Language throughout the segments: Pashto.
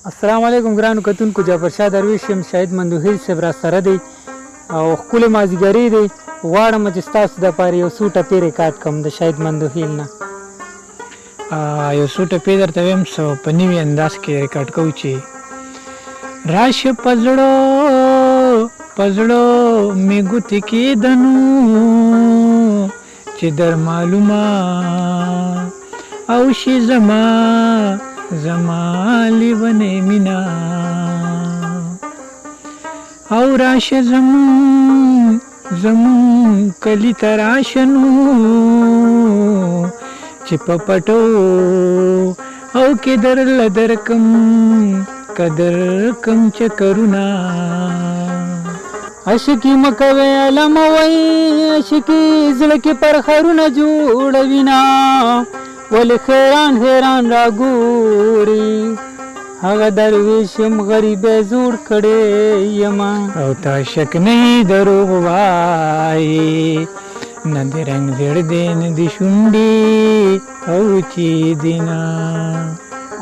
السلام علیکم ګرانو کتونکو، جعفر شاه درویش یم. شاهد مندوهیل صاحب را سره دی او ښکلې مازدیګري دی. غواړم چې ستاسو دپاره یو څو ټپې ریکارډ کړم د شاهد مندوهیل نه. یو څو ټپې درته ویم، څو په نوي انداز کې ریکارډ کوو چې راشه په زړه مې ګوتې کېدنو چې در معلومه او شي زما لیونې مینا او راشه زمون کلی ته راشه نو چې په پټو او کې درله درکم قدر کم چکرونه. عشقي مکوي علموي عشقي زړه کې پر خیرونه جوړوينا ولې حیران را ګوري هغه درویش یم غریبه زوړ کړی یم او تا شک نه دروغ وایي نه د رنګ زړ دی نه د شونډې او چې دینا.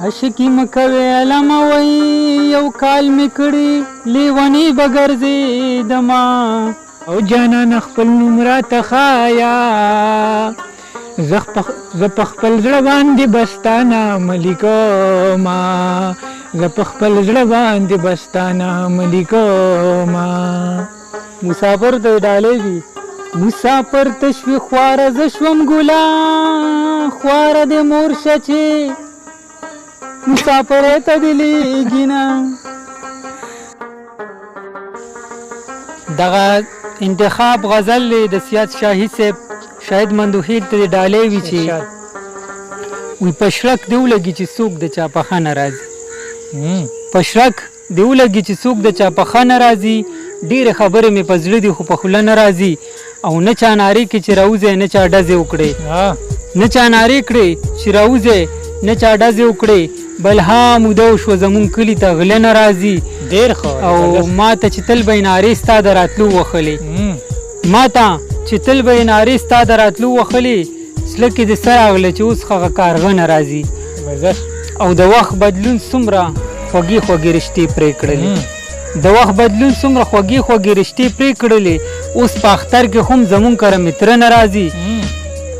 عشقي مکوي علموي یو کال مې کړي لیونی بګرځېدما او جانان خپل نوم راته ښایه زه په خپل زړه باندې بستانه ملیکوما زه په خپل زړه باندې بستانه ملیکوما. مسافر د ډالۍ وي مسافر تشوي خواره زه شوم ګلا خواره د مور شه چې مسافر ته دې لیږي نه. دغه انتخاب غزل د سیاد شاهي صاحب شاهد مندوهیل ته ډالۍ وي چې وی پشرک دی ولګي چې څوک د چا په ښه نه راځي. پشرک دی ولګي چې څوک د چا په ښه نه راځي. ډېرې خبرې مې په زړه دي خو په خوله نه راځي. او نه چا نارې کې چې راوځئ نه چا ډزې وکړې نه چا نارې کړې چې راوځئ نه چا ډزې وکړې بل ها موده وشوه زمونږ کلي ته غله نه راځي. ډېر ښه. او ما ته چې تل به یې نارې ستا د راتلو وښلې ما ته چې تل به یې نارې ستا د راتلو وښلې زړه کې د سر راغله چې اوس هغه کارغه نه راځي. او د وخت بدلون څومره خوږې رشتې پرې کړلې د وخت بدلون څومره خوږې رشتې پرې کړلې اوس په اختر کې هم زمونږ کره متره نه راځي.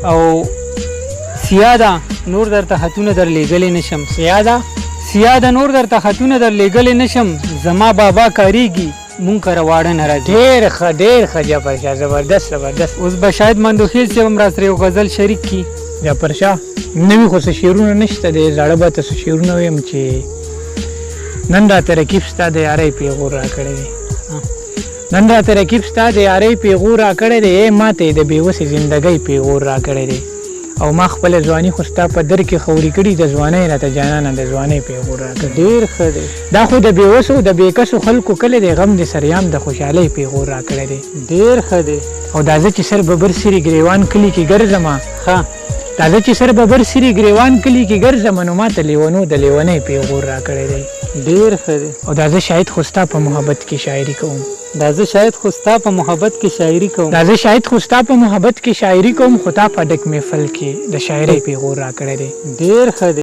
او سیاده نور درته خطونه در لیږلی نشم سیاده نور درته خطونه در لیږلی نشم زما بابا کاریږي مونږ کره واړه نه راځي. ډېر ښه جعفر شاه، زبردست. اوس به شاید مندوهیل صاحب هم راسره یو غزل شریک کړي. جعفر شاه نوي خو څه شعرونه نشته دی، زاړه به ته څه شعرونه ویم چې نن راته رقیب ستا د یارۍ پیغور راکړی دی نن راته رقیب ستا د یارۍ پیغور راکړی دی ما ته یې د بېوسې زندګۍ پیغور راکړی دی او ما خپله ځواني خو ستا په در کې خوري کړي د ځوانۍ راته جانانه د ځوانۍ پیغور راکړی. ډېر ښه دی. دا خو د بېوسو د بېکسو خلکو کله دی غم د سریام د خوشحالۍ پیغور راکړی دی. ډېر ښه دی. او دا زه چې سر ببر سري ګریوان کلي کې ګرځمه دا زه چې سر ببر سري ګریوان کلي کې ګرځمه نو ما ته لیونو د لیونۍ پیغور راکړی دی. ډېر ښه دی. او دا زه شاید خو ستا په محبت کې شاعري کوم خو تا په ډک محفل کې د شاعرۍ پیغور راکړی دی. ډېر ښه دی.